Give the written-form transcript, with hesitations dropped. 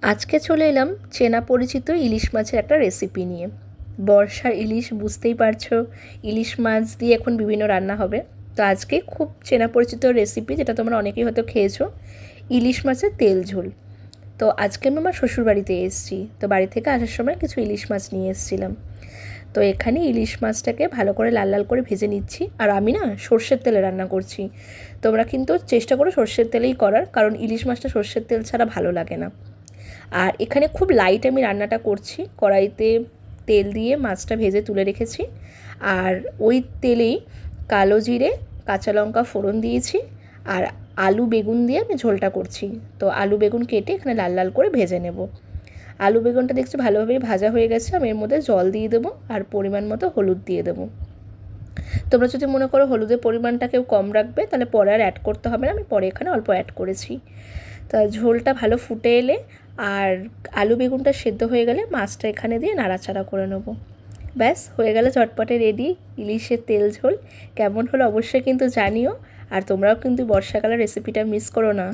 আজকে চলে এলাম চেনা পরিচিত ইলিশ মাছের একটা রেসিপি নিয়ে। বর্ষার ইলিশ বুঝতেই পারছো, ইলিশ মাছ দিয়ে এখন বিভিন্ন রান্না হবে। তো আজকে খুব চেনা পরিচিত রেসিপি, যেটা তোমরা অনেকেই হয়তো খেয়েছো, ইলিশ মাছের তেল ঝোল। তো আজকে আমি আমার শ্বশুরবাড়িতে এসেছি, তো বাড়ি থেকে আসার সময় কিছু ইলিশ মাছ নিয়ে এসেছিলাম। তো এখানে ইলিশ মাছটাকে ভালো করে লাল লাল করে ভেজে নিচ্ছি, আর আমি না সর্ষের তেলে রান্না করছি। তোমরা কিন্তু চেষ্টা করো সর্ষের তেলেই করার, কারণ ইলিশ মাছটা সর্ষের তেল ছাড়া ভালো লাগে না। আর এখানে খুব লাইট আমি রান্নাটা করছি, কড়াইতে তেল দিয়ে মাছটা ভেজে তুলে রেখেছি। আর ওই তেলেই কালো জিরে, কাঁচা লঙ্কা ফোড়ন দিয়েছি। আর আলু বেগুন দিয়ে আমি ঝোলটা করছি। তো আলু বেগুন কেটে এখানে লাল লাল করে ভেজে নেব। আলু বেগুনটা দেখছি ভালোভাবেই ভাজা হয়ে গেছে। আমি এর মধ্যে জল দিয়ে দেবো আর পরিমাণ মতো হলুদ দিয়ে দেবো। তোমরা যদি মনে করো হলুদের পরিমাণটা কেউ কম রাখবে, তাহলে পরে আর অ্যাড করতে হবে না, আমি পরে এখানে অল্প অ্যাড করেছি। তা ঝোলটা ভালো ফুটে এলে আর আলু বেগুনটা সেদ্ধ হয়ে গেলে মাছটা এখানে দিয়ে নাড়াচাড়া করে নেব। ব্যাস হয়ে গেল চটপটে রেডি ইলিশের তেল ঝোল। কেমন হলো অবশ্যই কিন্তু জানিও। আর তোমরাও কিন্তু বর্ষাকালের রেসিপিটা মিস করো না।